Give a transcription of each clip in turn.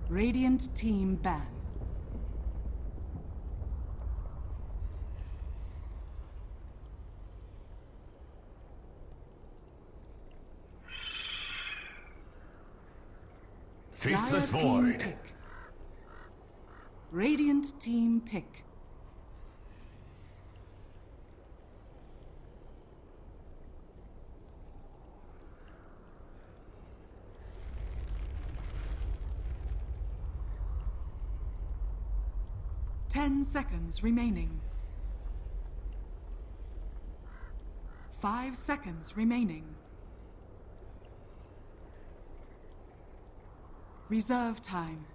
Radiant team ban. Faceless Dire team Void. pick. Radiant team pick. Ten seconds remaining. 5 seconds remaining. Reserve time.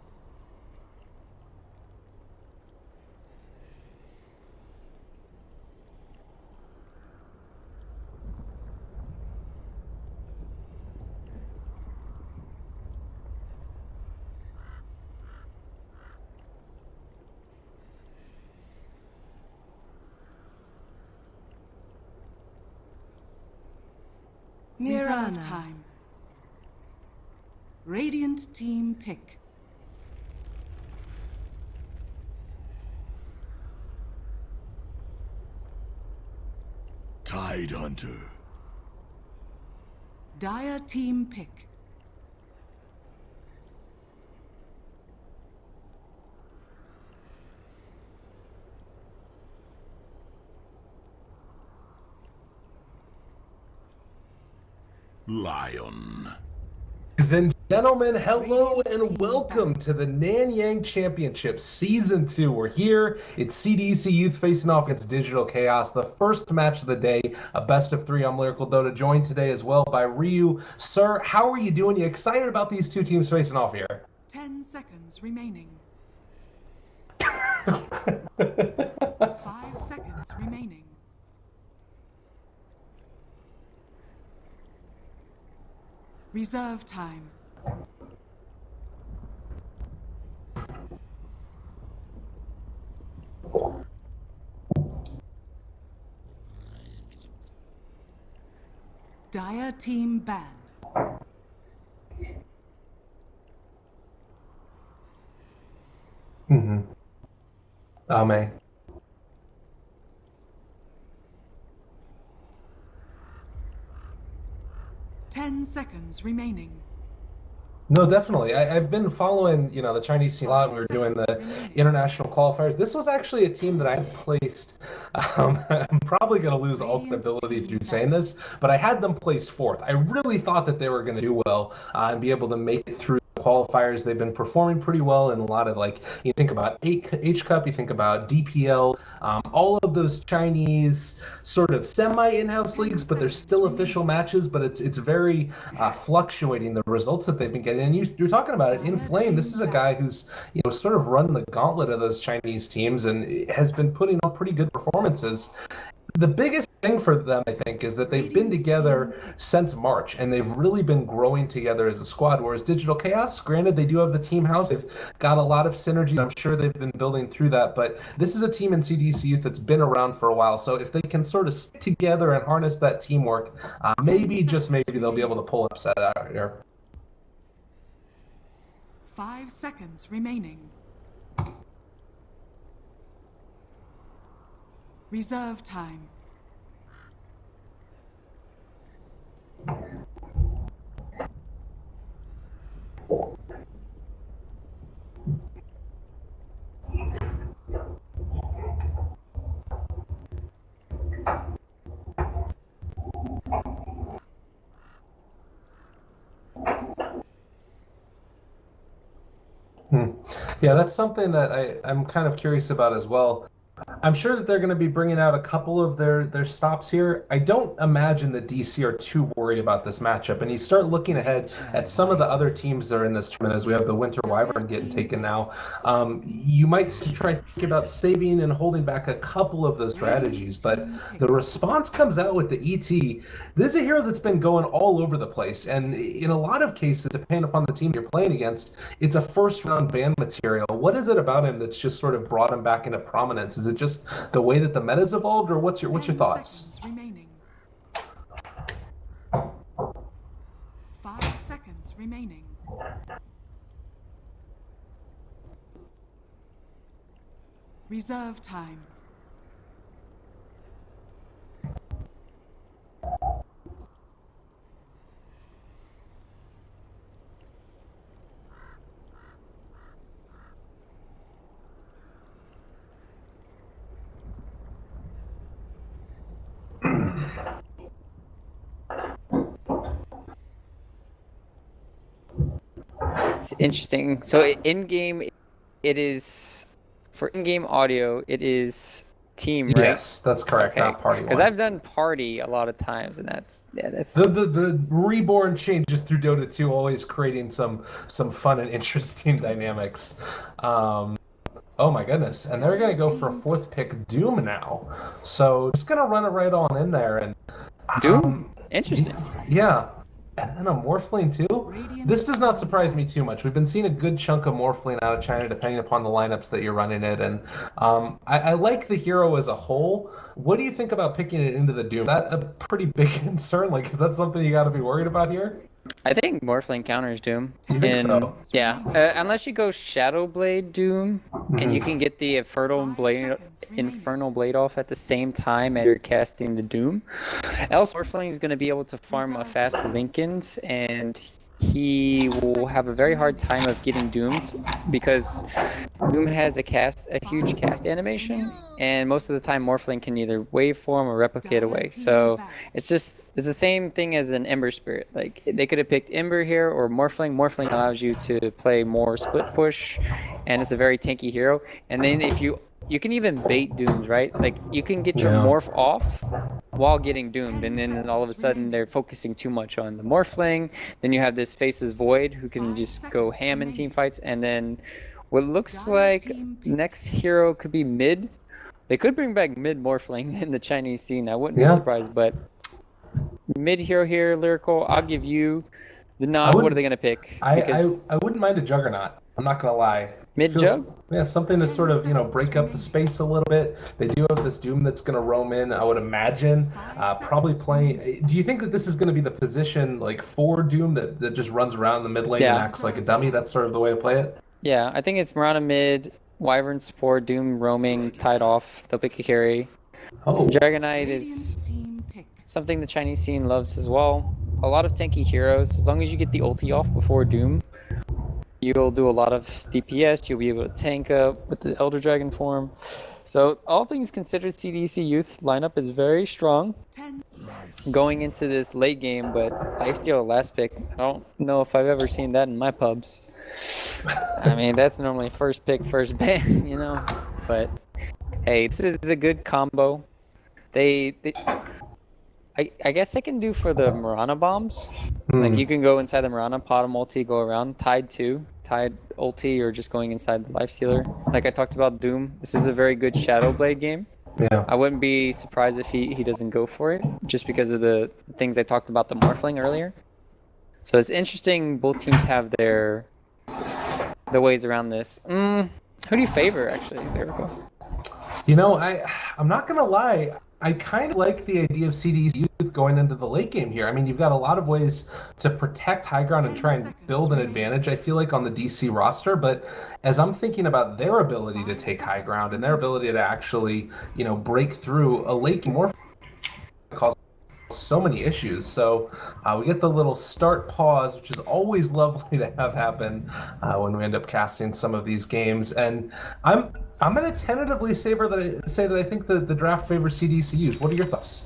Reserve time. Radiant team pick. Tide Hunter. Dire team pick. Lion. Ladies and gentlemen, hello and welcome to the Nanyang Championships Season 2. We're here. It's CDEC.Youth facing off against Digital Chaos. The first match of the day, a best of 3 on Lyrical Dota, joined today as well by Ryu. Sir, how are you doing? You excited about these two teams facing off here? 10 seconds remaining. 5 seconds remaining. Reserve time. Dire team ban. Ame. 10 seconds remaining. No, definitely. I've been following, the Chinese scene a lot. We were doing the international qualifiers. This was actually a team that I had placed. I'm probably going to lose all credibility through saying this, but I had them placed 4th. I really thought that they were going to do well and be able to make it through qualifiers. They've been performing pretty well in a lot of, you think about H Cup, you think about DPL, all of those Chinese sort of semi-in-house leagues, but they're still official matches, but it's very fluctuating, the results that they've been getting. And you're talking about it, In Flame, this is a guy who's sort of run the gauntlet of those Chinese teams and has been putting on pretty good performances. The biggest thing for them, I think, is that they've been together since March, and they've really been growing together as a squad, whereas Digital Chaos, granted, they do have the team house. They've got a lot of synergy. I'm sure they've been building through that, but this is a team in CDEC.Youth that's been around for a while, so if they can sort of stick together and harness that teamwork, maybe, just maybe, they'll be able to pull upset out here. 5 seconds remaining. Reserve time. Yeah, that's something that I'm kind of curious about as well. I'm sure that they're going to be bringing out a couple of their stops here. I don't imagine that DC are too worried about this matchup. And you start looking ahead at some of the other teams that are in this tournament, as we have the Winter Wyvern getting taken now. You might try to think about saving and holding back a couple of those strategies. But the response comes out with the ET. This is a hero that's been going all over the place. And in a lot of cases, depending upon the team you're playing against, it's a first-round ban material. What is it about him that's just sort of brought him back into prominence? Is it just the way that the meta's evolved, or what's your thoughts? 10 seconds remaining. 5 seconds remaining. Reserve time. It's interesting. So in-game, it is for in-game audio. It is team, right? Yes, that's correct. Okay. Not party Because one. I've done party a lot of times, and that's The reborn changes through Dota 2, always creating some fun and interesting dynamics. Oh my goodness, and they're gonna go for a fourth pick, Doom now. So just gonna run it right on in there, and Doom. Interesting. yeah. And then a Morphling too? This does not surprise me too much. We've been seeing a good chunk of Morphling out of China depending upon the lineups that you're running it. And I like the hero as a whole. What do you think about picking it into the Doom? Is that a pretty big concern? Like, is that something you got to be worried about here? I think Morphling counters Doom. You think so? Yeah, unless you go Shadow Blade Doom, and you can get the Infernal Blade off at the same time as you're casting the Doom. Else Morphling is going to be able to farm a fast Lincolns, and he will have a very hard time of getting doomed because Doom has a huge cast animation, and most of the time Morphling can either waveform or replicate away. So it's the same thing as an Ember Spirit. Like they could have picked Ember here or Morphling. Morphling allows you to play more split push, and it's a very tanky hero. And then if you can even bait Dooms, right? Like you can get your morph off while getting doomed, and then all of a sudden they're focusing too much on the Morphling. Then you have this Faces Void who can just go ham in team fights, and then what looks like next hero could be mid. They could bring back mid Morphling in the Chinese scene. I wouldn't be surprised, but mid hero here, Lyrical, I'll give you the nod. What are they going to pick? I wouldn't mind a Juggernaut. I'm not going to lie. Mid Jug? Yeah, something to sort of, break up the space a little bit. They do have this Doom that's going to roam in, I would imagine. Probably playing... Do you think that this is going to be the position, like, for Doom that just runs around the mid lane and acts like a dummy? That's sort of the way to play it? Yeah, I think it's Mirana mid, Wyvern support, Doom roaming, tied off. They'll pick a carry. Oh. Dragonite is something the Chinese scene loves as well. A lot of tanky heroes. As long as you get the ulti off before Doom, you'll do a lot of DPS. You'll be able to tank up with the Elder Dragon form. So all things considered, CDEC.Youth lineup is very strong going into this late game, but lifesteal last pick, I don't know if I've ever seen that in my pubs. I mean, that's normally first pick, first ban, but hey, this is a good combo. I guess I can do for the Mirana bombs. Like you can go inside the Mirana, pot multi, go around, tied ulti, or just going inside the lifestealer. Like I talked about Doom, this is a very good Shadow Blade game. Yeah. I wouldn't be surprised if he doesn't go for it, just because of the things I talked about the Morphling earlier. So it's interesting, both teams have the ways around this. Who do you favor, actually? There we go. I'm not going to lie. I kind of like the idea of CDEC.Youth going into the late game here. I mean, you've got a lot of ways to protect high ground and try and build an advantage, I feel like, on the DC roster. But as I'm thinking about their ability to take high ground and their ability to actually, break through a late game, more cause so many issues. So we get the little start pause, which is always lovely to have happen when we end up casting some of these games. And I'm going to tentatively say that I think the draft favors CDEC.Youth. What are your thoughts?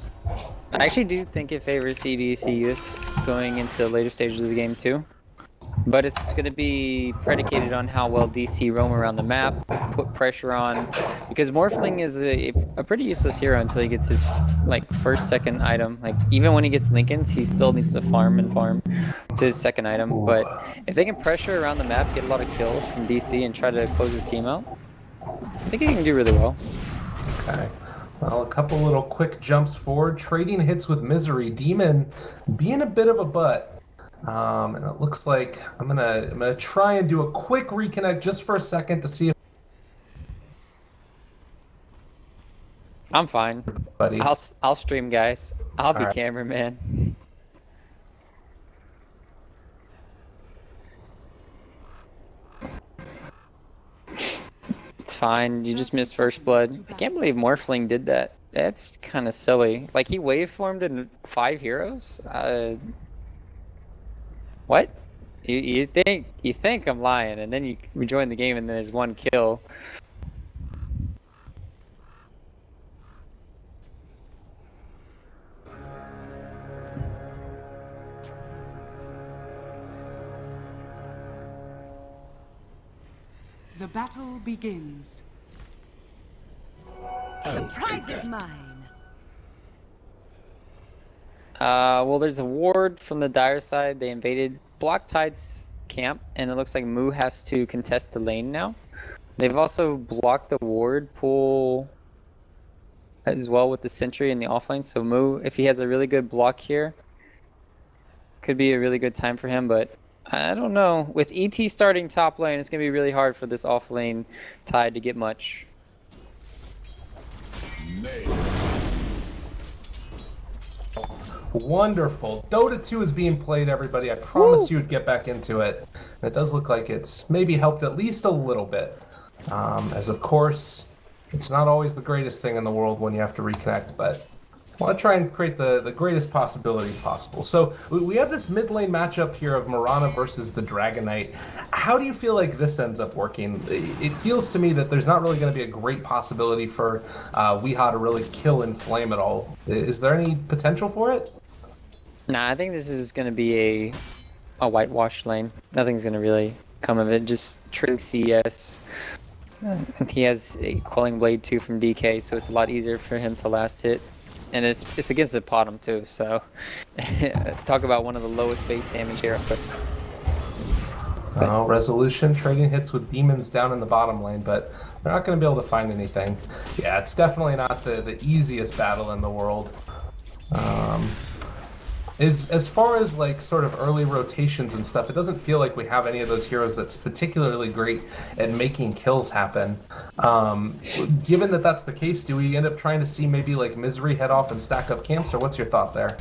I actually do think it favors CDEC.Youth going into the later stages of the game too. But it's going to be predicated on how well DC roam around the map, put pressure on, because Morphling is a pretty useless hero until he gets his first, second item. Like even when he gets Lincolns, he still needs to farm to his second item. But if they can pressure around the map, get a lot of kills from DC, and try to close this game out, I think he can do really well. Okay. Well, a couple little quick jumps forward, trading hits with Misery. Demon being a bit of a butt. And it looks like I'm gonna try and do a quick reconnect just for a second to see if I'm fine. buddy. I'll stream, guys. I'll be right. cameraman. It's fine. You just missed first blood. I can't believe Morphling did that. That's kind of silly. Like, he waveformed in 5 heroes? What? You think I'm lying, and then you rejoin the game and then there's 1 kill. The battle begins. The prize is mine. Well, there's a ward from the Dire side. They invaded Block Tide's camp, and it looks like Moo has to contest the lane now. They've also blocked the ward pool as well with the sentry in the offlane. So Moo, if he has a really good block here, could be a really good time for him, but I don't know. With ET starting top lane, it's going to be really hard for this offlane Tide to get much. Wonderful. Dota 2 is being played, everybody. I promised you would get back into it. And it does look like it's maybe helped at least a little bit. As of course, it's not always the greatest thing in the world when you have to reconnect, but I want to try and create the greatest possibility possible. So we have this mid lane matchup here of Mirana versus the Dragon Knight. How do you feel like this ends up working? It feels to me that there's not really going to be a great possibility for Weehaw to really kill and flame at all. Is there any potential for it? Nah, I think this is going to be a whitewash lane. Nothing's going to really come of it. Just trade CS. He has a Quelling Blade 2 from DK, so it's a lot easier for him to last hit. And it's against the bottom too, so talk about one of the lowest base damage heroes. Resolution trading hits with demons down in the bottom lane, but they're not going to be able to find anything. Yeah, it's definitely not the easiest battle in the world. As far as like sort of early rotations and stuff, it doesn't feel like we have any of those heroes that's particularly great at making kills happen. Given that that's the case, do we end up trying to see maybe like Misery head off and stack up camps, or what's your thought there?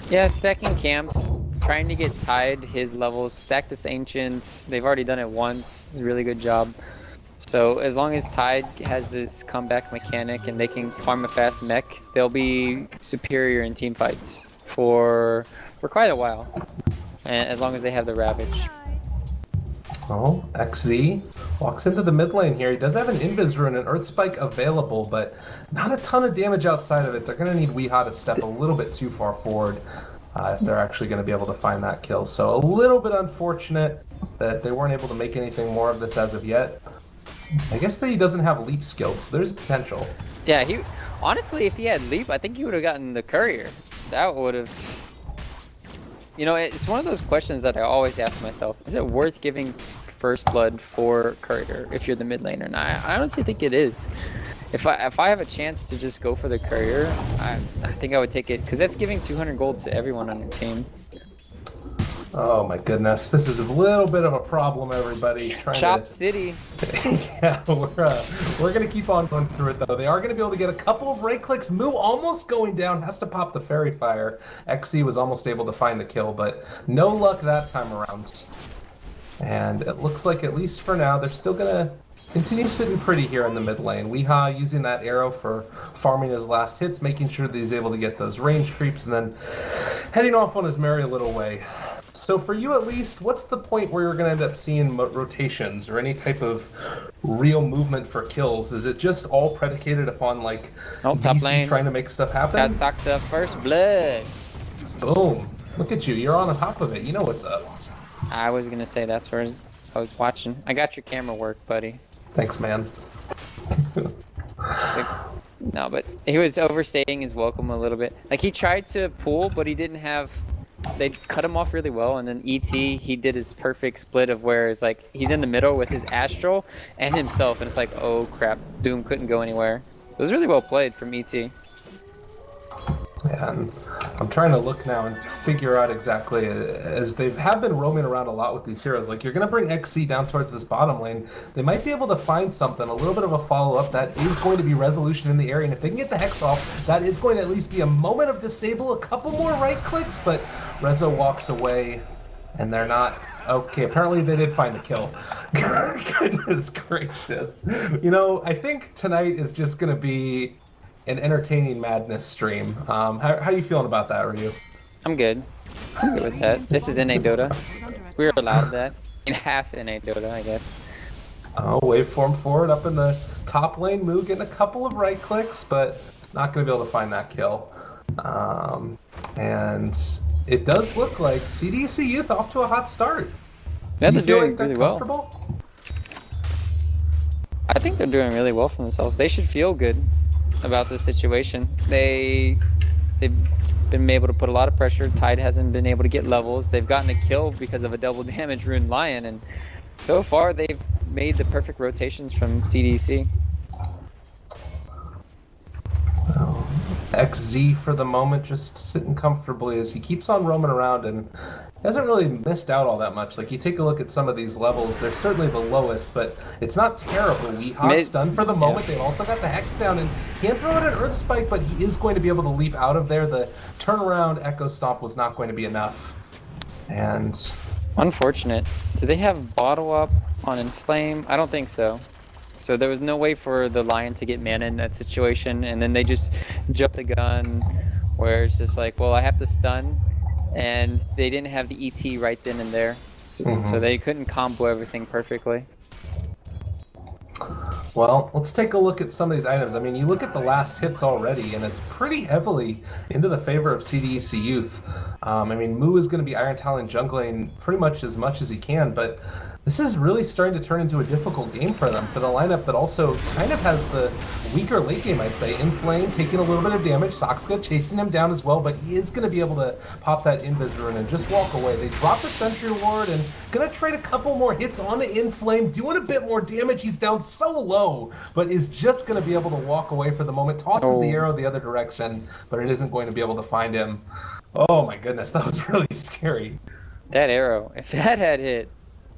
Yeah, stacking camps, trying to get Tide his levels, stack this Ancients. They've already done it once. It's a really good job. So as long as Tide has this comeback mechanic and they can farm a fast mech, they'll be superior in team fights for quite a while, and as long as they have the Ravage. Oh, XZ walks into the mid lane here. He does have an Invis Rune and Earth Spike available, but not a ton of damage outside of it. They're going to need Weehaw to step a little bit too far forward if they're actually going to be able to find that kill. So a little bit unfortunate that they weren't able to make anything more of this as of yet. I guess that he doesn't have leap skills, so there's potential. Yeah, he honestly, if he had leap, I think he would have gotten the courier. That would have, you know, it's one of those questions that I always ask myself: is it worth giving first blood for courier if you're the mid laner? And I honestly think it is. If I have a chance to just go for the courier, I think I would take it, because that's giving 200 gold to everyone on your team. Oh my goodness, this is a little bit of a problem, everybody. Chop City. Yeah, we're gonna keep on going through it though. They are gonna be able to get a couple of right clicks. Moo almost going down, has to pop the Fairy Fire. XC was almost able to find the kill, but no luck that time around. And it looks like, at least for now, they're still gonna continue sitting pretty here in the mid lane. Weehaw using that arrow for farming his last hits, making sure that he's able to get those range creeps, and then heading off on his merry little way. So for you at least, what's the point where you're going to end up seeing rotations or any type of real movement for kills? Is it just all predicated upon like top lane trying to make stuff happen? Got Saksa first blood. Boom. Look at you. You're on top of it. You know what's up. I was going to say that's where I was watching. I got your camera work, buddy. Thanks, man. No, but he was overstaying his welcome a little bit. Like, he tried to pull, but he didn't have... They cut him off really well, and then ET, he did his perfect split of where it's like he's in the middle with his Astral and himself, and it's like, oh crap, Doom couldn't go anywhere. So it was really well played from ET. Yeah, and I'm trying to look now and figure out exactly, as they have been roaming around a lot with these heroes, like you're going to bring XC down towards this bottom lane, they might be able to find something, a little bit of a follow-up that is going to be resolution in the area, and if they can get the Hex off, that is going to at least be a moment of disable, a couple more right clicks, but Rezo walks away. And they're not... Okay, apparently they did find the kill. Goodness gracious. You know, I think tonight is just going to be an entertaining madness stream. How are you feeling about that, Ryu? I'm good. I'm good with that. This is NA Dota. We're allowed that. In half NA Dota, I guess. Oh, waveform forward up in the top lane. Moo getting a couple of right clicks, but not going to be able to find that kill. And it does look like CDEC.Youth off to a hot start. Yeah, Do they're you feel doing like they're really well. comfortable? I think they're doing really well for themselves. They should feel good about this situation. They've been able to put a lot of pressure. Tide hasn't been able to get levels. They've gotten a kill because of a double damage Rune Lion, and so far they've made the perfect rotations from CDC. XZ for the moment, just sitting comfortably as he keeps on roaming around and hasn't really missed out all that much. Like, you take a look at some of these levels, they're certainly the lowest, but it's not terrible. Weehaw stunned for the moment. They've also got the Hex down and can't throw out an Earth Spike, but he is going to be able to leap out of there. The turnaround Echo Stomp was not going to be enough. And... unfortunate. Do they have Bottle Up on Inflame? I don't think so. So there was no way for the Lion to get mana in that situation, and then they just jumped the gun where it's just like, well, I have to stun, and they didn't have the ET right then and there, so they couldn't combo everything perfectly. Well, let's take a look at some of these items. I mean, you look at the last hits already, and it's pretty heavily into the favor of CDEC.Youth. I mean, Moo is going to be Iron Talon jungling pretty much as he can, but this is really starting to turn into a difficult game for them, for the lineup that also kind of has the weaker late game, I'd say. Inflame taking a little bit of damage, Soxka chasing him down as well, but he is going to be able to pop that Invis Rune and just walk away. They drop the Sentry Ward and going to trade a couple more hits onto Inflame, doing a bit more damage. He's down so low, but is just going to be able to walk away for the moment. Tosses the arrow the other direction, but it isn't going to be able to find him. Oh my goodness, that was really scary. That arrow, if that had hit,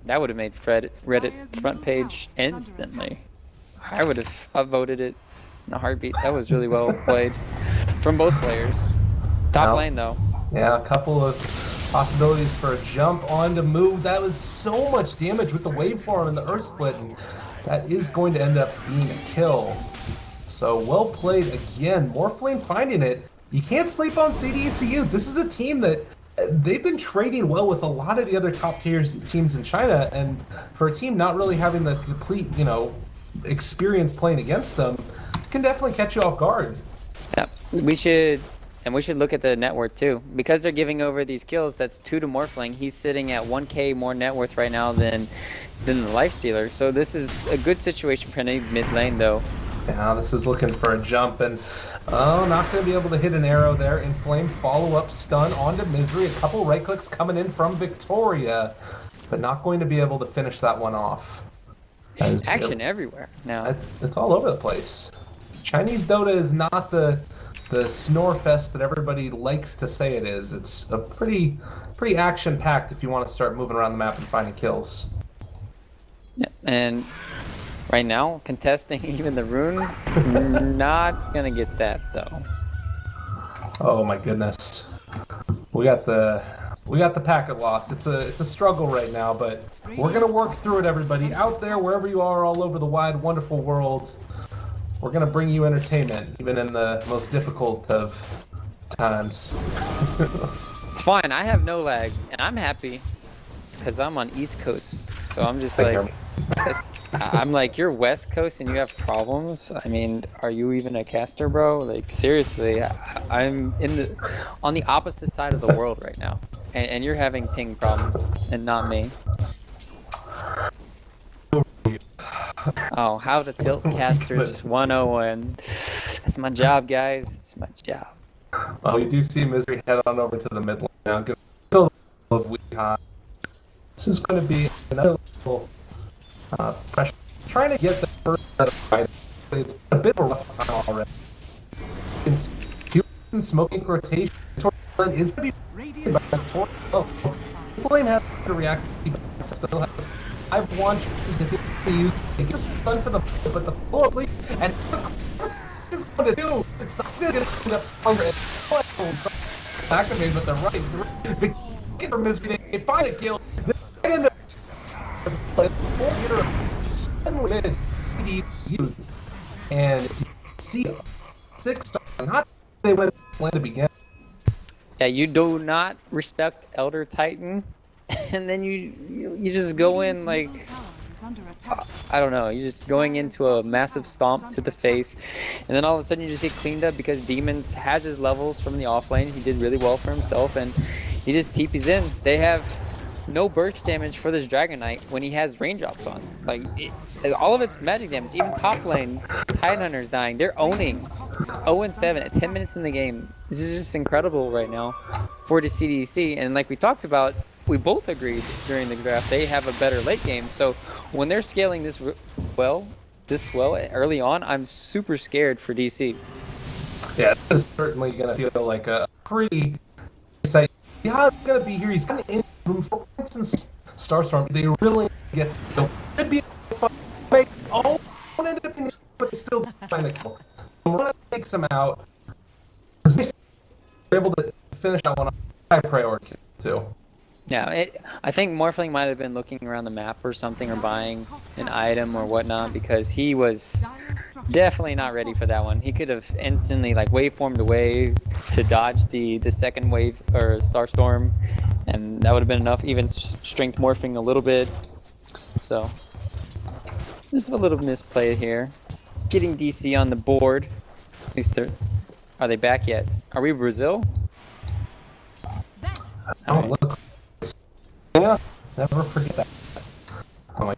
that would have made Reddit front page instantly. I would have upvoted it in a heartbeat. That was really well played from both players. Top lane though. Yeah, a couple of possibilities for a jump on to move. That was so much damage with the waveform and the Earth Split, and that is going to end up being a kill. So well played again. Morphling finding it. You can't sleep on CDEC.Youth. This is a team that they've been trading well with a lot of the other top tier teams in China, and for a team not really having the complete, experience playing against them, can definitely catch you off guard. Yeah, we should look at the net worth too, because they're giving over these kills. That's 2 to Morphling. He's sitting at 1K more net worth right now than the Lifestealer. So this is a good situation for any mid lane though. Yeah, this is looking for a jump, and not going to be able to hit an arrow there. Inflame follow-up stun onto Misery. A couple right clicks coming in from Victoria, but not going to be able to finish that one off. Action everywhere now. It's all over the place. Chinese Dota is not the snore fest that everybody likes to say it is. It's a pretty action-packed if you want to start moving around the map and finding kills. Yeah, and right now, contesting even the rune, not gonna get that though. Oh my goodness, we got the packet loss. It's a struggle right now, but we're gonna work through it. Everybody out there, wherever you are, all over the wide, wonderful world, we're gonna bring you entertainment, even in the most difficult of times. It's fine. I have no lag, and I'm happy because I'm on East Coast, so I'm just like. I'm like, you're West Coast and you have problems? I mean, are you even a caster, bro? Like, seriously, I'm on the opposite side of the world right now, and you're having ping problems and not me. Oh, how to tilt casters 101. That's my job, guys. It's my job. Well, we do see Misery head on over to the mid lane now. Good of Weehaw. This is going to be another little pressure. Trying to get the first set of fight. It's a bit of a rough time already. In smoking rotation is going to be by Flame has to react. Still has 5 launches to use. It gets done for the but the full sleep and what is going to do? It's going to end up activate, but they're right. looking for Misery. They find a kill. They end up suddenly CDEC.Youth and see 6-star. Not they went plan to begin. Yeah, you do not respect Elder Titan, and then you just go in like, I don't know, you're just going into a massive stomp to the face, and then all of a sudden you just get cleaned up because Demons has his levels from the offlane. He did really well for himself, and he just TP's in. They have no burst damage for this Dragon Knight when he has raindrops on. Like, all of it's magic damage. Even top lane, Tidehunter's dying. They're owning 0-7 at 10 minutes in the game. This is just incredible right now for the CDEC. And like we talked about, we both agreed during the draft, they have a better late game. So when they're scaling this well early on, I'm super scared for DC. Yeah, this is certainly going to feel like a pretty exciting. Yeah, he's going to be here. He's kind of in room. For instance, Starstorm, they really get to should be fun. Oh, ended up in, but they still find the kill. One takes him out. They're able to finish that one on high priority too. Yeah, I think Morphling might have been looking around the map or something, or buying an item or whatnot, because he was definitely not ready for that one. He could have instantly like waveformed away to dodge the second wave or Starstorm, and that would have been enough. Even strength morphing a little bit. So just a little misplay here. Getting DC on the board. At least are they back yet? Are we Brazil? Oh, look. Yeah, never forget that. Oh my,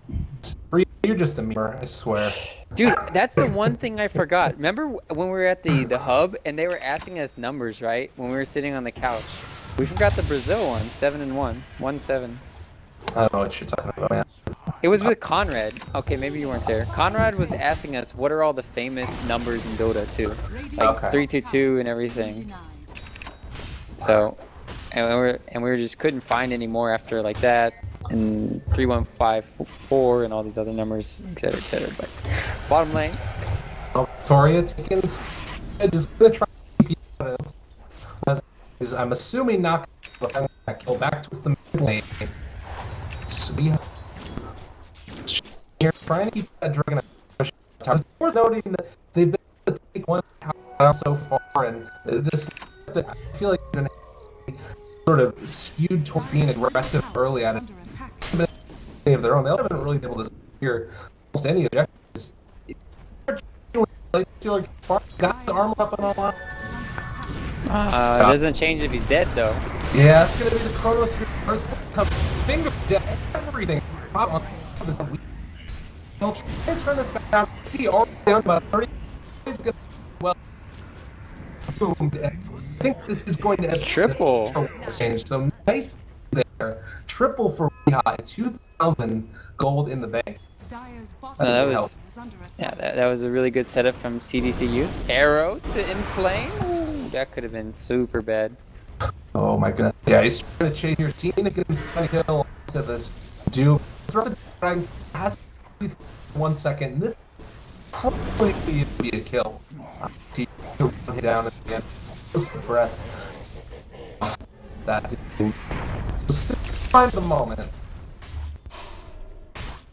you're just a mirror, I swear. Dude, that's the one thing I forgot. Remember when we were at the hub and they were asking us numbers, right? When we were sitting on the couch. We forgot the Brazil one, 7-1, 1-7. I don't know what you're talking about, man. It was with Conrad. Okay, maybe you weren't there. Conrad was asking us what are all the famous numbers in Dota too, like 322 and everything. So, and we just couldn't find any more after like that, and 3154 and all these other numbers, etc., etc. But bottom lane, Victoria Tickens is gonna try to keep it. I'm assuming not gonna kill back towards the mid lane. We are trying to keep that dragon. It's worth noting that they've been able to take one out so far, and this I feel like is an sort of skewed towards being aggressive early at it. Of their own, they haven't really been able to secure almost any objectives. Got the armor up and all that. it doesn't change if he's dead though. Yeah, it's gonna be the Chronos first finger death, everything. He'll try to turn this back down. See, already down about 30. He's gonna, well, I think this is going to have Triple. Change. So nice there. Triple for High, 2,000 gold in the bank. That was, yeah, that was a really good setup from CDEC.Youth. Arrow to in plane. Ooh, that could have been super bad. Oh my goodness. Yeah, he's trying to chase your team and trying to kill to this dude. Throw the dragon has 1 second. This probably be a kill. He hit down at the end. Just a breath. That dude. So find the moment.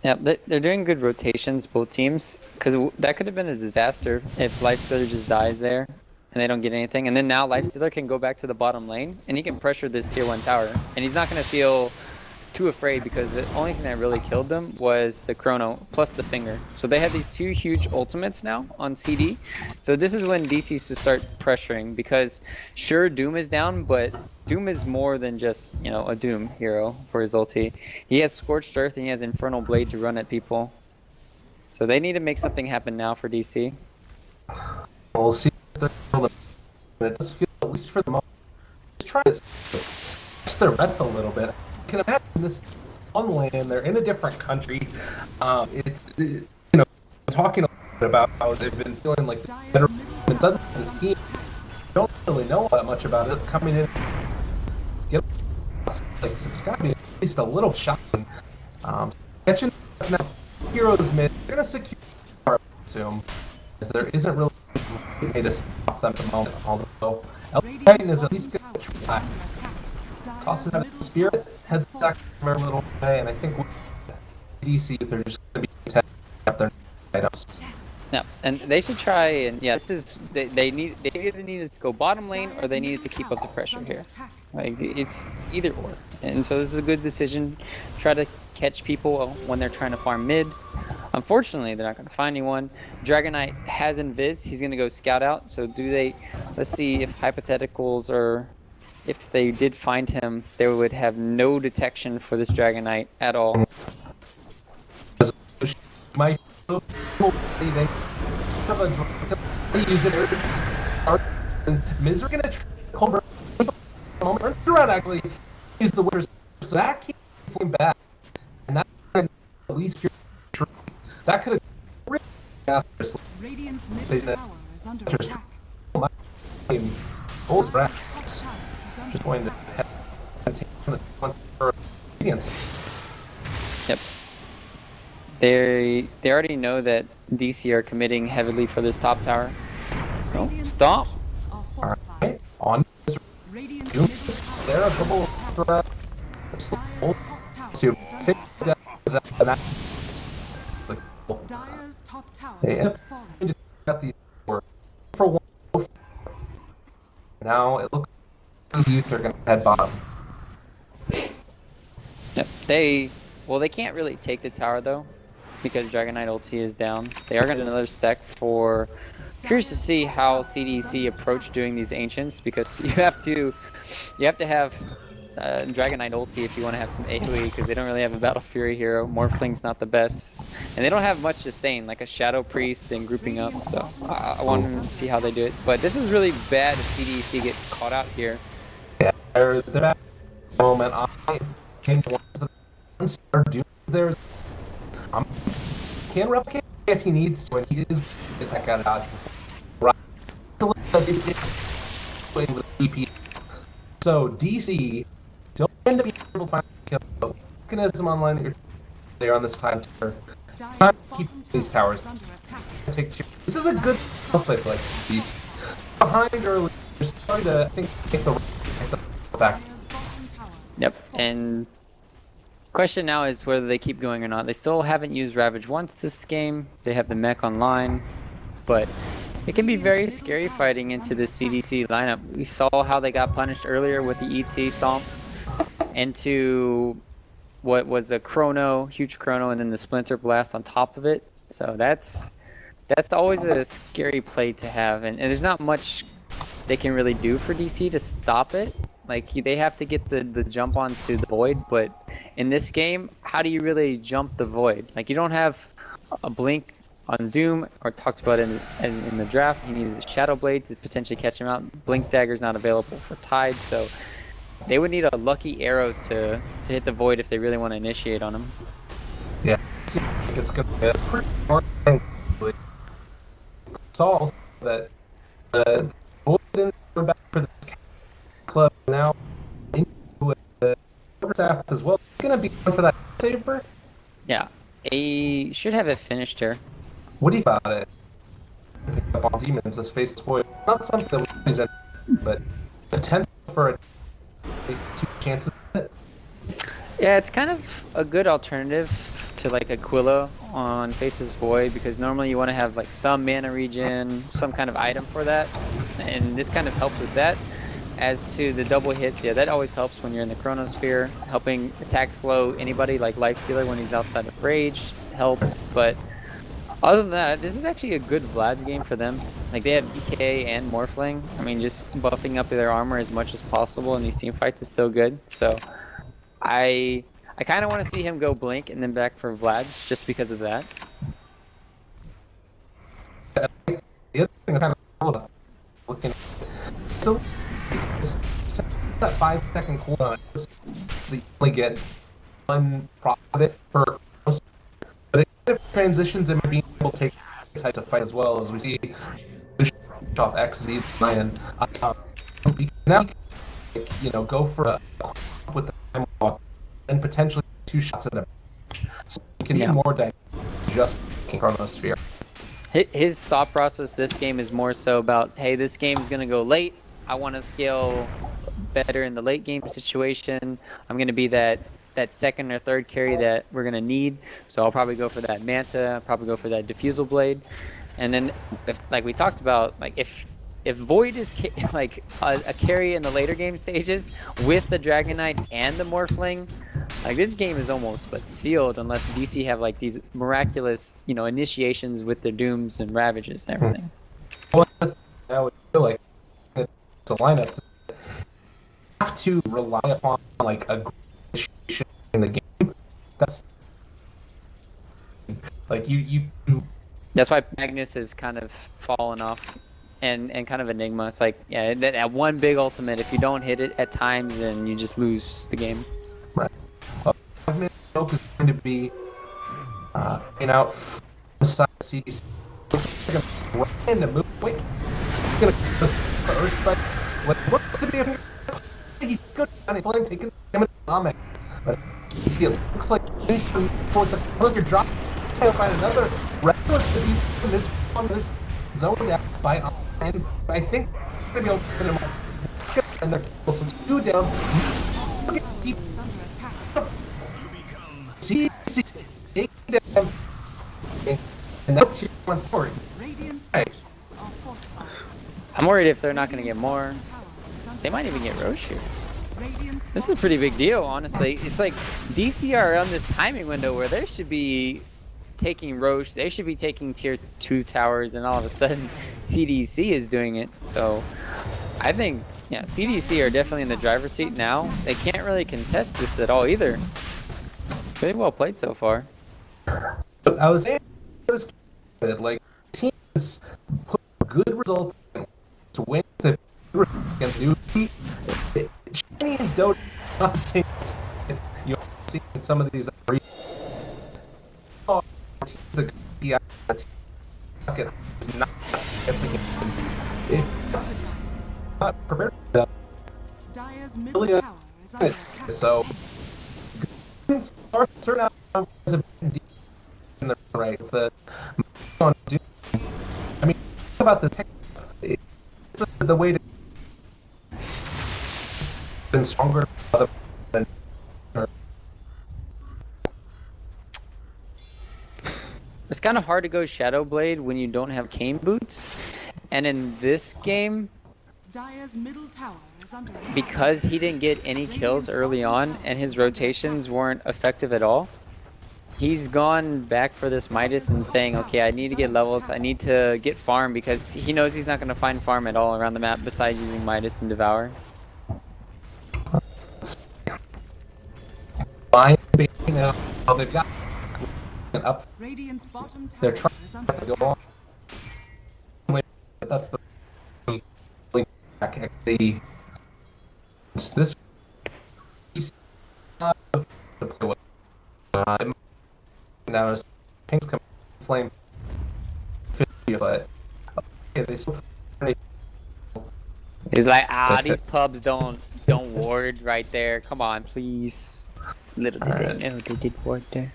Yeah, they're doing good rotations, both teams, because that could have been a disaster if Lifestealer just dies there and they don't get anything. And then now Lifestealer can go back to the bottom lane and he can pressure this tier 1 tower. And he's not going to feel too afraid because the only thing that really killed them was the Chrono plus the Finger. So they have these 2 huge ultimates now on CD. So this is when DC is to start pressuring, because sure, Doom is down, but Doom is more than just, you know, a Doom hero for his ulti. He has Scorched Earth and he has Infernal Blade to run at people. So they need to make something happen now for DC. We'll see. It does feel, at least for the moment, just try to catch their breath a little bit. I can imagine this on land, they're in a different country. You know, talking a little bit about how they've been feeling like better than this team. Don't really know that much about it coming in. Like, it's got to be at least a little shocking. Catching now, heroes mid, they're gonna secure, I assume, because there isn't really a way to stop them at the moment. Although Titan is at least gonna try. tosses out his spirit, heads back from a little way, and I think CDEC.Youth are just going to be content up their items. Yeah, and they should try and this is they either need to go bottom lane or they needed to keep up the pressure here. Like it's either or, and so this is a good decision. Try to catch people when they're trying to farm mid. Unfortunately, they're not going to find anyone. Dragon Knight has invis. He's going to go scout out. So do they? Let's see if hypotheticals or if they did find him, they would have no detection for this Dragon Knight at all. My they have a use it. Miz are gonna try moment around actually use the winners, so that keeps going back, and that at least that could have Radiant's middle tower is under attack. Bulls back. Just going to take the one for obedience. Yep. They already know that DC are committing heavily for this top tower. No, stop. Alright, on there are a couple to pick that. Dire's top tower Yeah. has fallen. Got these for one. Now it looks like the youth are going to head bottom. Yep. They can't really take the tower though, because Dragon Knight ulti is down. They are going to another stack for. Curious to see how CDEC approach doing these ancients, because you have to have Dragon Knight ulti if you want to have some AoE, because they don't really have a Battle Fury hero. Morphling's not the best, and they don't have much sustain like a Shadow Priest and grouping up. So I want to see how they do it. But this is really bad if CDEC get caught out here. Yeah, they're at the moment. I came to there's can replicate if he needs to, and he is get that guy out. Right. So DC don't end up being able to find a mechanism online that you're there on this time tower. Time to keep these towers. Take two. This is a good play for like these behind early. They're starting to take the back. Yep, and question now is whether they keep going or not. They still haven't used Ravage once this game. They have the mech online, but it can be very scary fighting into the CDC lineup. We saw how they got punished earlier with the ET stomp into what was a chrono, huge chrono, and then the splinter blast on top of it. So that's always a scary play to have, and there's not much they can really do for DC to stop it. Like they have to get the jump onto the void, but in this game, how do you really jump the void? Like you don't have a blink on Doom, or talked about in the draft. He needs a Shadow Blade to potentially catch him out. Blink Dagger's not available for Tide, so they would need a lucky arrow to hit the void if they really want to initiate on him. Yeah, it's gonna be a pretty hard thing. Saw that the void didn't go back for this club now. Into the staff as well. It's gonna be fun for that saber. Yeah, he should have it finished here. What do you thought it? Up on demons, this face void. Not something that we use it, but potential for at least 2 chances. Yeah, it's kind of a good alternative to like Aquila on Faces Void, because normally you want to have like some mana regen, some kind of item for that, and this kind of helps with that. As to the double hits, yeah, that always helps when you're in the Chronosphere. Helping attack slow anybody like Lifestealer when he's outside of Rage helps, but other than that, this is actually a good Vlad's game for them. Like they have BK and Morphling. I mean, just buffing up their armor as much as possible in these team fights is still good. So I kind of want to see him go Blink and then back for Vlad's just because of that. The other thing I kind of looking so that 5-second cooldown, you only get one profit per, but it kind of transitions and being able to take types of fight as well, as we see off XZ and now you know go for a with the time walk and potentially 2 shots at a so you can be more dynamic just in Chronosphere. His thought process this game is more so about, hey, this game is going to go late. I want to scale better in the late game situation. I'm going to be that second or third carry that we're going to need. So I'll probably go for that Manta, probably go for that Diffusal Blade. And then, if, like we talked about, like if Void is like a carry in the later game stages with the Dragon Knight and the Morphling, like this game is almost but sealed unless DC have like these miraculous, you know, initiations with their Dooms and Ravages and everything. Well, I would feel like the lineups have to rely upon like a initiation in the game. That's like you. That's why Magnus is kind of fallen off and kind of Enigma. It's like, yeah, that one big ultimate, if you don't hit it at times, then you just lose the game. Right. 5 minute joke is going to be, you know, beside CDC. Looks like a random move. Wait, he's going to go to Earth side. What looks to be a he goes down, he's playing, taking him in but you see, it looks like he's going forward the closer drop. He'll find another reckless to be in this one. There's zoned out by and I think he's going to be able to hit him up. And there's some 2 down. Deep. See, down. And that's here once forward. I'm worried if they're not going to get more. They might even get Roche here. This is a pretty big deal, honestly. It's like DC are on this timing window where they should be taking Roche, they should be taking tier 2 towers, and all of a sudden CDEC is doing it. So I think, yeah, CDEC are definitely in the driver's seat now. They can't really contest this at all either. Pretty well played so far. I was saying this kid, like teams put good results to win the against Newbie. Chinese Dota not seeing you see some of these the is not not prepared for that. Dire's middle tower is under attack. So start out as a bit deep in the right. The on Doom. I mean, think about the tech. It's the way to been stronger than. It's kind of hard to go Shadow Blade when you don't have cane boots, and in this game, Dire's middle tower is under attack. because he didn't get any kills early on and his rotations weren't effective at all, he's gone back for this Midas and saying, okay, I need to get levels, I need to get farm, because he knows he's not going to find farm at all around the map besides using Midas and Devour. Fine, now they've got up. Radiant's bottom tower They're trying is under to go attack. on. That's the back the this to play with. Now Pink's coming flame 50, but okay, they still. He's like, these pubs don't ward right there. Come on, please. Little did they know they did ward there.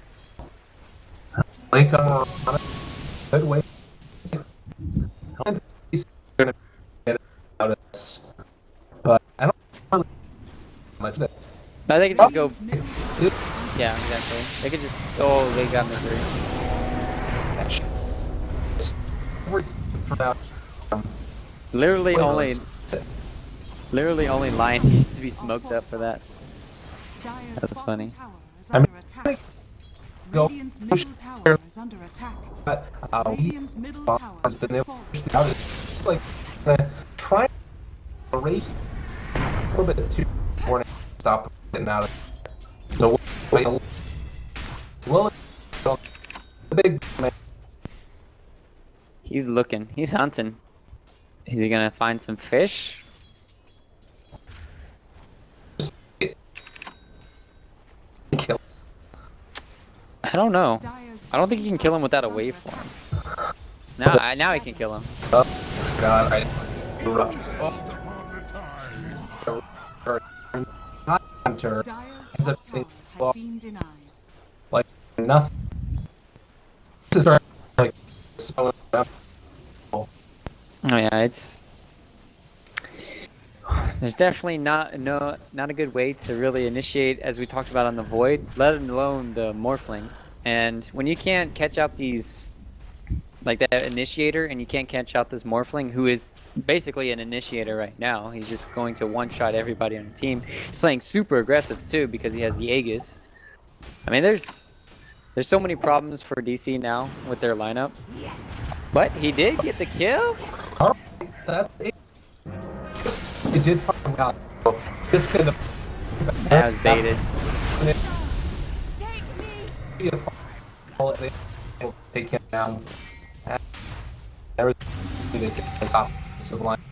Link on a good way. And he's gonna get it out of this. But I don't really much of that. No, they could just go. Radiant's middle tower Yeah, exactly. They could just. Oh, they got misery. Literally only Lion needs to be smoked up for that. Dire's That's bottom funny. tower is I mean, under attack. go Radiant's middle tower is under attack. But Radiant's middle tower has is been able falling. to push out. It's like try to raise a little bit too before to stop getting out of it. So wait a little. The big man. He's looking. He's hunting. Is he gonna find some fish? Kill. I don't know. Dire's I don't think you can kill him without a waveform. Now I can kill him. Oh God! Hunter Dire's ends up top tower being has been denied. like nothing. This is like so. Oh yeah, it's There's definitely not a good way to really initiate, as we talked about on the Void, let alone the Morphling. And when you can't catch out these, like that initiator, and you can't catch out this Morphling, who is basically an initiator right now, he's just going to one-shot everybody on the team. He's playing super aggressive too because he has the Aegis. I mean, there's so many problems for DC now with their lineup. But he did get the kill. Oh, that's it. He did find out. This could have. That was baited. Take him down.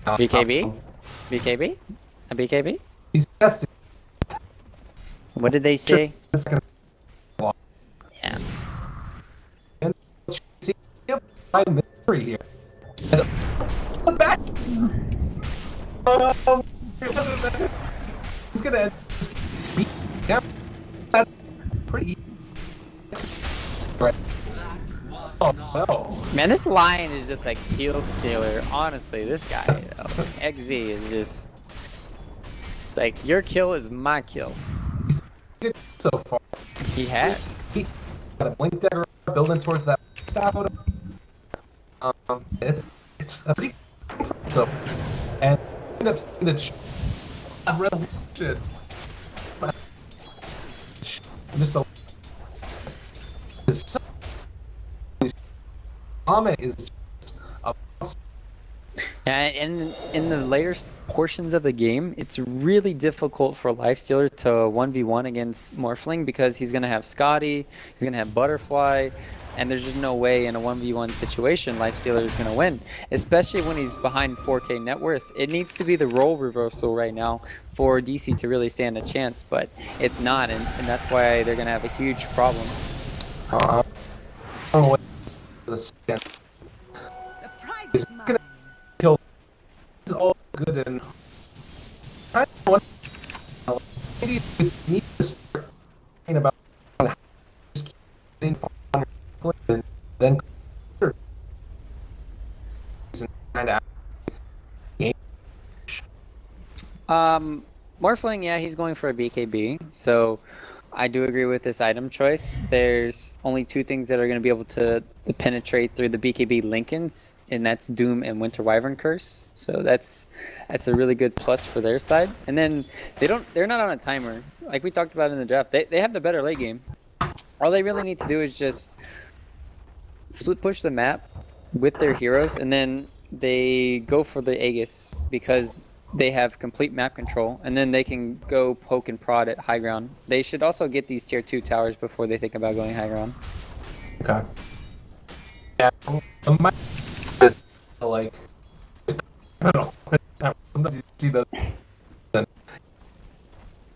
BKB? BKB? A BKB? He's testing. What did they say? Yeah. And see, mystery here. And back. He's gonna beat him. That's pretty. Right. Oh no. Man, this lion is just like kill stealer. Honestly, this guy, XZ is just. It's like your kill is my kill. He's good so far. He has. He got a blink dagger building towards that staff. It's a pretty so, and end up seeing the revolution. Just a. Ame is just a. Yeah, and in the later portions of the game, it's really difficult for Lifestealer to 1v1 against Morphling because he's gonna have Scotty, he's gonna have Butterfly, and there's just no way in a 1v1 situation Lifestealer is gonna win, especially when he's behind 4K net worth. It needs to be the role reversal right now for DC to really stand a chance, but it's not, and that's why they're gonna have a huge problem. I don't know what this is gonna kill. It's all good and I don't know what maybe we need to start thinking about how to just keep getting fun and then kind of game. Morphling, yeah, he's going for a BKB, so I do agree with this item choice. There's only two things that are going to be able to penetrate through the BKB Lincolns, and that's Doom and Winter Wyvern Curse. So that's a really good plus for their side. And then they're not on a timer. Like we talked about in the draft, they have the better late game. All they really need to do is just split push the map with their heroes, and then they go for the Aegis because they have complete map control, and then they can go poke and prod at high ground. They should also get these tier 2 towers before they think about going high ground. Okay. Yeah, my like I don't know. Sometimes you see the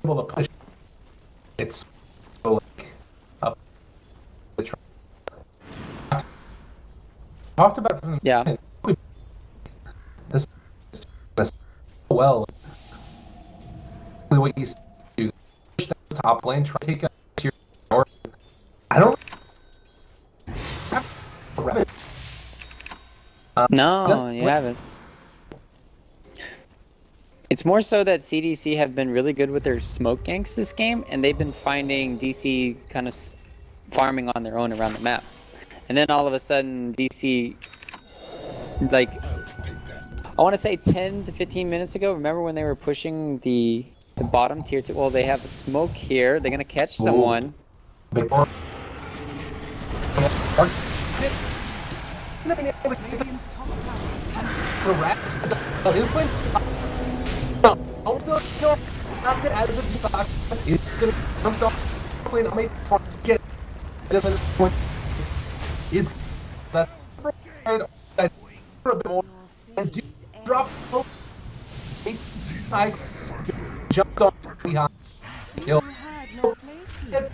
able to push. It's like up. Talked about it from the Yeah. beginning. This well. What you do, push down the top lane, try to take out your tower. I don't. No, you haven't. It's more so that CDC have been really good with their smoke ganks this game, and they've been finding DC kind of farming on their own around the map. And then all of a sudden, DC, like, I want to say 10 to 15 minutes ago, remember when they were pushing the bottom tier 2? Well, they have the smoke here. They're going to catch someone. Radiant's top tower is under jumped on behind. You had no place here.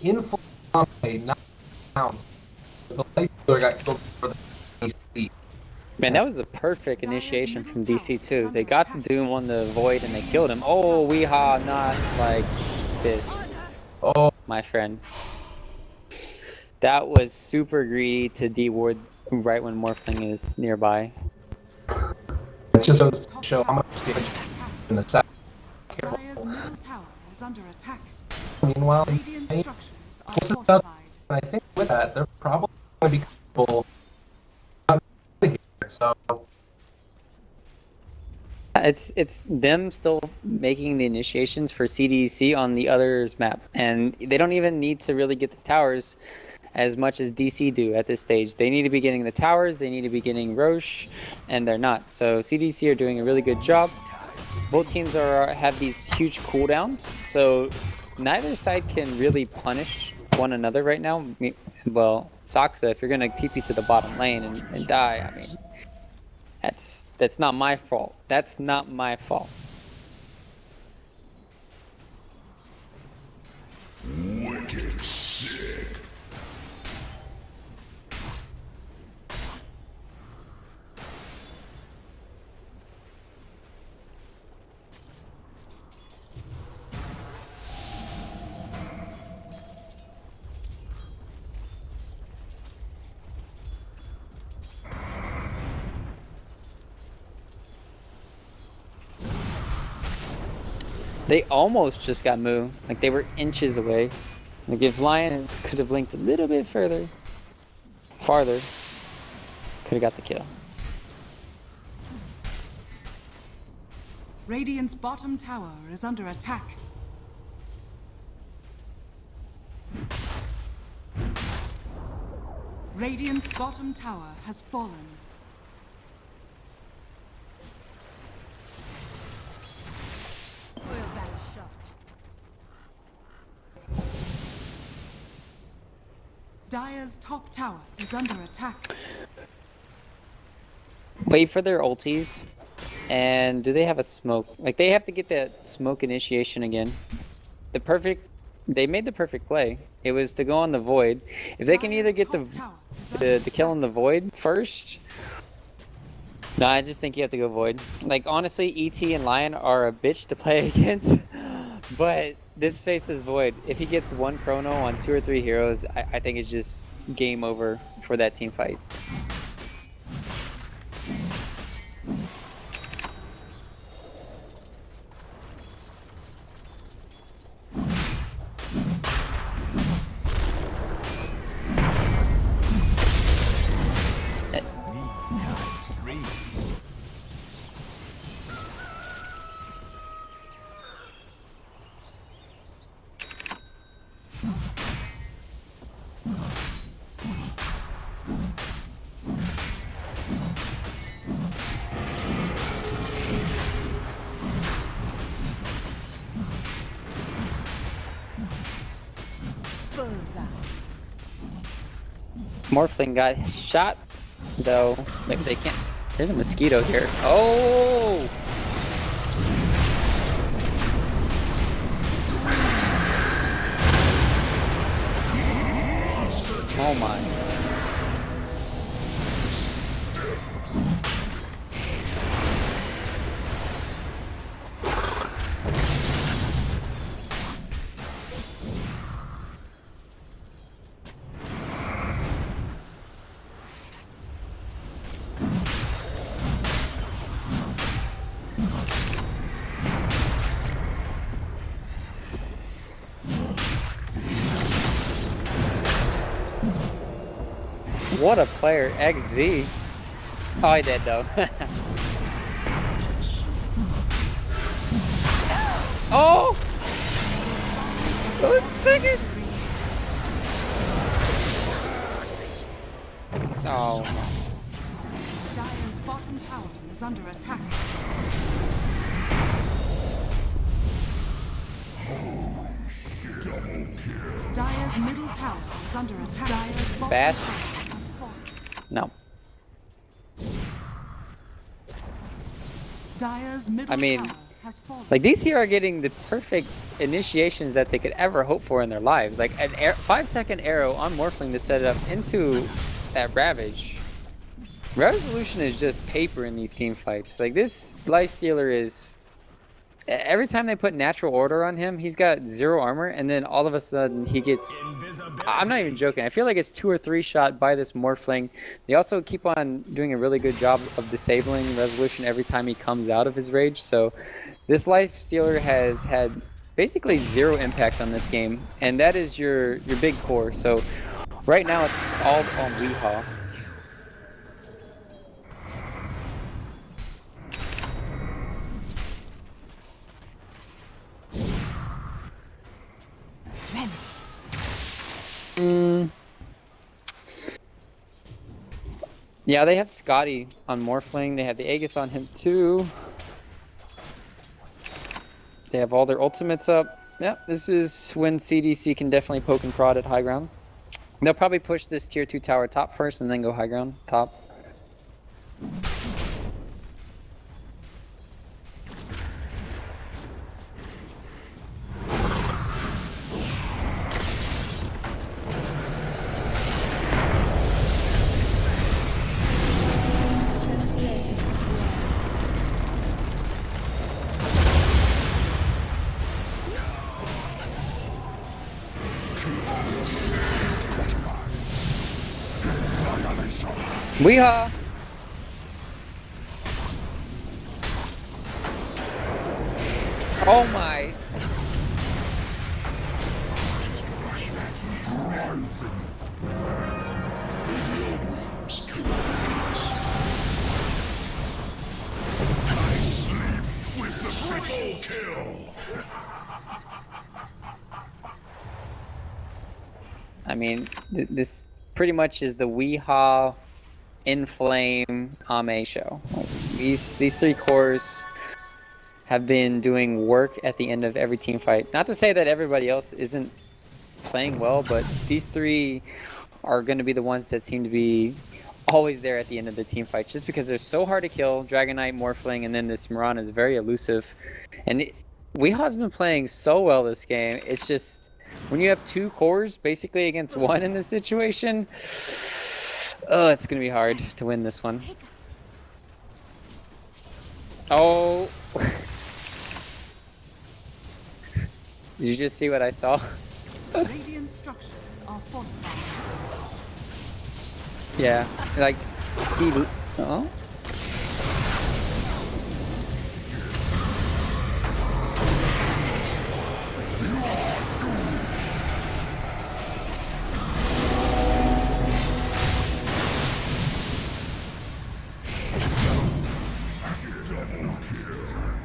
In not down. The Lifestealer got killed for the DC. Man, that was a perfect initiation from DC too. They got the Doom on the Void and they killed him. Oh, weehaw, not like this. Oh, My friend. That was super greedy to D-ward right when Morphling is nearby. it just goes to show how much damage in the second. Dire's middle tower is under attack. Meanwhile, Radiant structures are and fortified. I think with that, they're probably going to be comfortable here. So It's them still making the initiations for CDEC on the others map, and they don't even need to really get the towers as much as DC do at this stage. They need to be getting the towers, they need to be getting Roche, and they're not. So CDC are doing a really good job. Both teams have these huge cooldowns, so neither side can really punish one another right now. Well, Soxa, if you're gonna TP to the bottom lane and die, I mean, that's not my fault. That's not my fault. Wicked sick. They almost just got Moo. Like, they were inches away. Like, if Lion could have blinked a little bit farther, could have got the kill. Radiant's bottom tower is under attack. Radiant's bottom tower has fallen. Well, that shot. Dire's top tower is under attack. Wait for their ultis. And do they have a smoke? Like, they have to get that smoke initiation again. They made the perfect play. It was to go on the void. If they can either get the kill on the void first. No, I just think you have to go void. Like, honestly, ET and Lion are a bitch to play against. But this faces void. If he gets one chrono on 2 or 3 heroes, I think it's just game over for that team fight. Morphling got shot, though. Like, they can't. There's a mosquito here. Oh! Oh my. What a player, XZ. Oh, he did though. Oh! 1 second! Oh. Dire's bottom tower is under attack. Dire's middle tower is under attack. Dire's bottom Bash? tower has fallen. No. Dire's middle I mean, tower has fallen. like, these here are getting the perfect initiations that they could ever hope for in their lives. Like, an 5-second arrow on Morphling to set it up into that Ravage. Resolution is just paper in these team fights. Like, this Lifestealer is Every time they put natural order on him, he's got 0 armor, and then all of a sudden he gets... I'm not even joking. I feel like it's 2 or 3 shot by this Morphling. They also keep on doing a really good job of disabling resolution every time he comes out of his rage. So this life stealer has had basically 0 impact on this game, and that is your big core. So right now it's all on Weehaw. Yeah, they have Scotty on Morphling. They have the Aegis on him too. They have all their ultimates up. Yeah, this is when CDC can definitely poke and prod at high ground. They'll probably push this tier 2 tower top first and then go high ground top. Weehaw! Oh my! I mean, this pretty much is the Weehaw Inflame Ame show. These 3 cores have been doing work at the end of every team fight. Not to say that everybody else isn't playing well, but these 3 are going to be the ones that seem to be always there at the end of the team fight, just because they're so hard to kill. Dragon Knight, Morphling, and then this Miran is very elusive. And Weehaw's been playing so well this game. It's just when you have 2 cores basically against 1 in this situation, oh, it's gonna be hard to win this one. Oh. Did you just see what I saw? Radiant structures are fortified. Yeah, like he. Oh.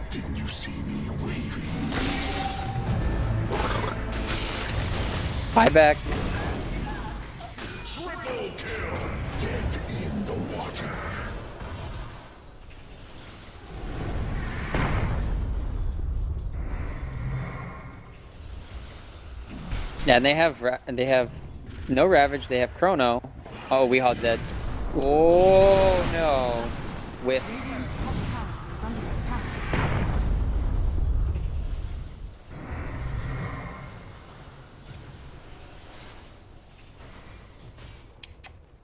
Didn't you see me waving? Buyback. Triple kill. Dead in the water. Yeah, and they have no Ravage. They have Chrono. Oh, Weehaw dead. Oh no! With Radiant's top tower is under attack.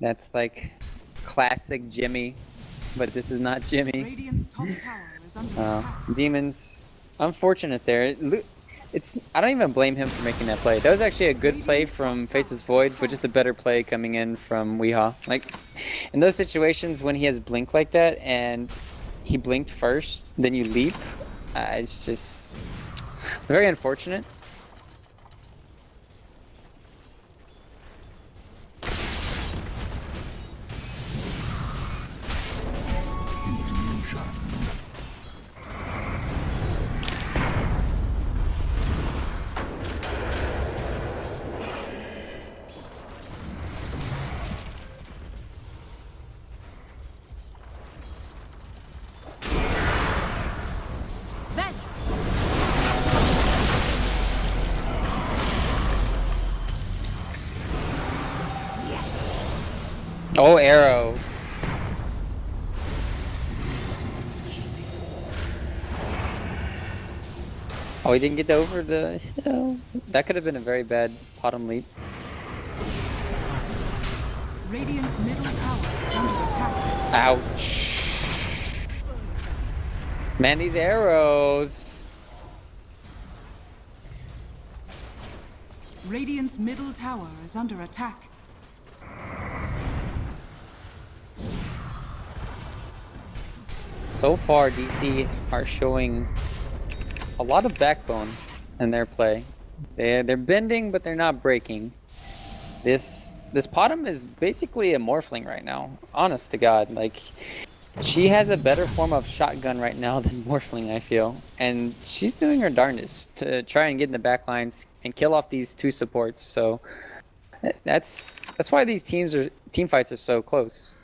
that's like classic Jimmy, but this is not Jimmy. Radiant's top tower is under attack. Demons, unfortunate there. I don't even blame him for making that play. That was actually a good play from Faces Void, but just a better play coming in from Weehaw. Like, in those situations when he has blink like that and he blinked first, then you leap, it's just very unfortunate. Oh, arrow. Oh, he didn't get over the... Oh, that could have been a very bad bottom leap. Radiant's middle tower is under attack. Ouch. Man, these arrows. Radiant's middle tower is under attack. So far, DC are showing a lot of backbone in their play. They're bending, but they're not breaking. This Potom is basically a morphling right now. Honest to God, like she has a better form of shotgun right now than morphling, I feel, and she's doing her darndest to try and get in the back lines and kill off these two supports. So that's why these team fights are so close.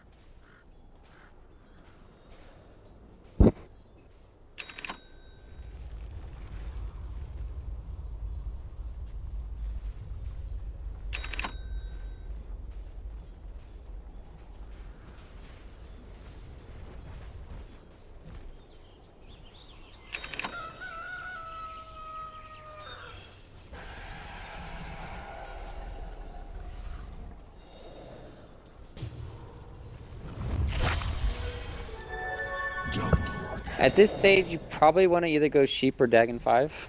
At this stage, you probably want to either go Sheep or Dagon 5.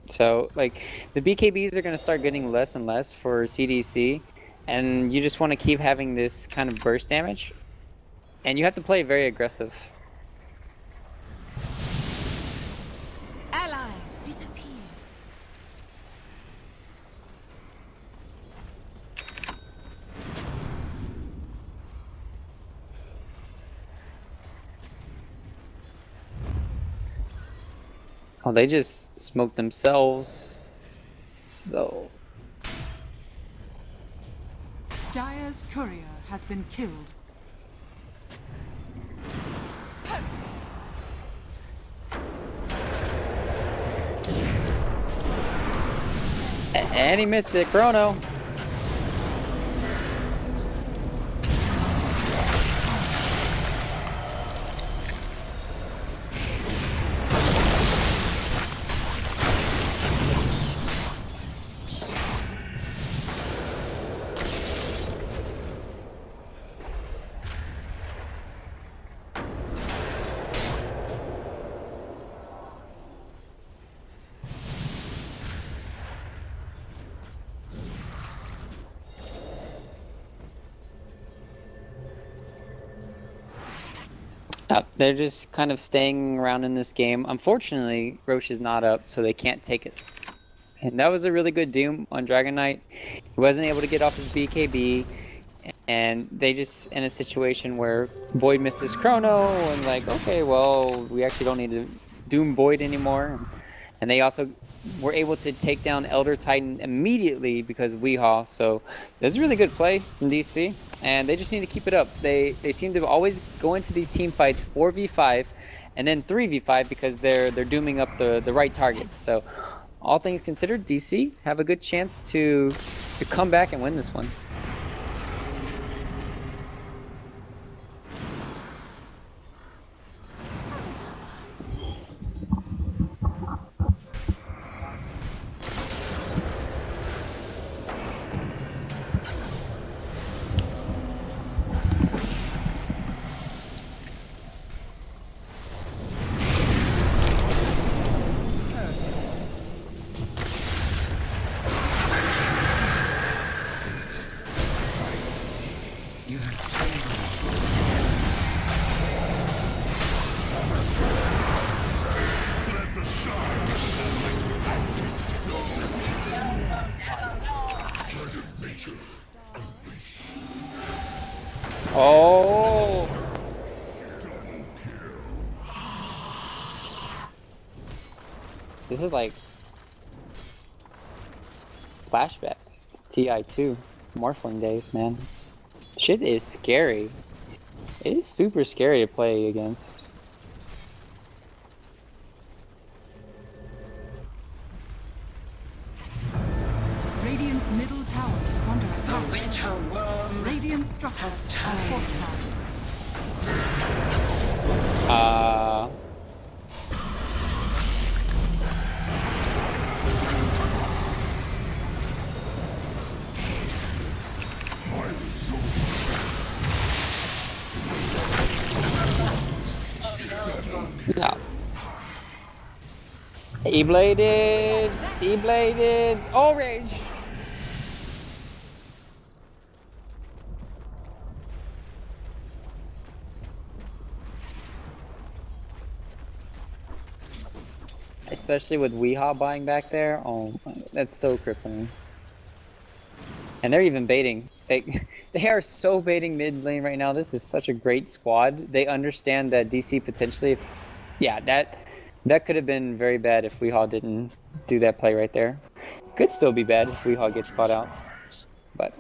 So, like, the BKBs are going to start getting less and less for CDC, and you just want to keep having this kind of burst damage, and you have to play very aggressive. Allies disappear. Oh, they just smoked themselves. So... Dire's courier has been killed. And he missed it, Chrono. They're just kind of staying around in this game. Unfortunately, Roche is not up, so they can't take it. And that was a really good Doom on Dragon Knight. He wasn't able to get off his BKB, and they just in a situation where Void misses Chrono, and like, okay, well, we actually don't need to Doom Void anymore. And they also were able to take down Elder Titan immediately because Weehaw. So there's a really good play from DC, and they just need to keep it up. They seem to always go into these team fights 4v5 and then 3v5 because they're dooming up the right targets. So all things considered, DC have a good chance to come back and win this one. Oh! This is like flashbacks to TI2 Morphling days, man. Shit is scary. It is super scary to play against. Radiant's middle tower is under attack. The winter worm. Radiant structures are fortified. Yeah. E-bladed! E-bladed! Oh, rage! Especially with Weehaw buying back there. Oh, that's so crippling. And they're even baiting. They are so baiting mid lane right now. This is such a great squad. They understand that DC potentially, yeah, that could have been very bad if Weehaw didn't do that play right there. Could still be bad if Weehaw gets caught out, but.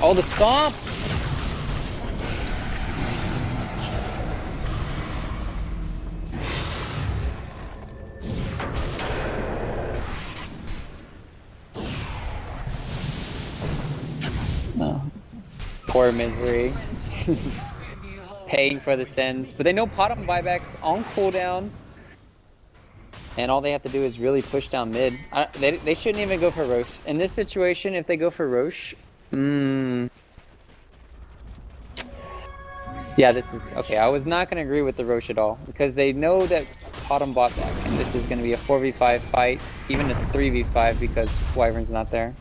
Oh, the stomp! No. Poor Misery. Paying for the sins. But they know bottom buybacks on cooldown. And all they have to do is really push down mid. They shouldn't even go for Roche. In this situation, if they go for Roche, yeah, this is okay. I was not going to agree with the Roche at all because they know that bottom bought back, and this is going to be a 4v5 fight, even a 3v5 because Wyvern's not there.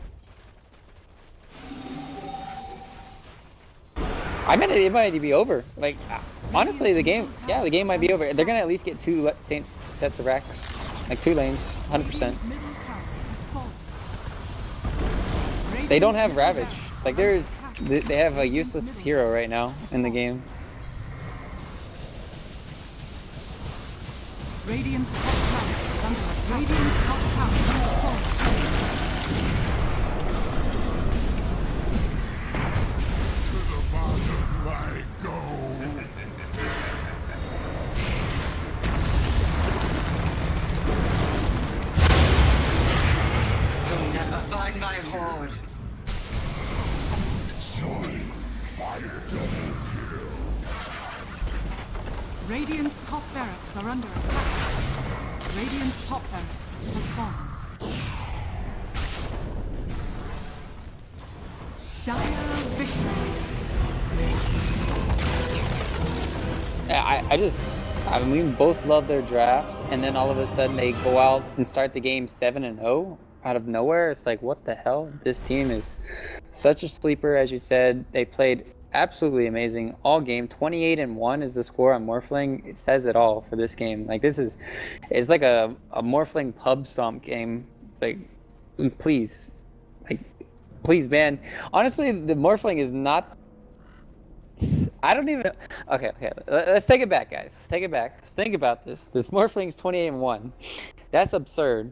I meant it might be over. Like, honestly, the game might be over. They're going to at least get two sets of racks, like 2 lanes, 100%. They don't have Ravage. Like, they have a useless hero right now in the game. Radiant's top tower is under attack. Radiant's top tower has fallen. To the bottom I go. You'll never find my horde. Surely fire. Radiant's top barracks are under attack. Radiant's top barracks has fallen. Dire victory. I mean, we both love their draft, and then all of a sudden they go out and start the game 7-0 out of nowhere. It's like, what the hell? This team is such a sleeper, as you said. They played absolutely amazing all game. 28-1 is the score on Morphling. It says it all for this game. Like, it's like a Morphling pub stomp game. It's like, please, man. Honestly, the Morphling is not. I don't even. Okay. Let's take it back, guys. Let's take it back. Let's think about this. This Morphling's 28-1. That's absurd.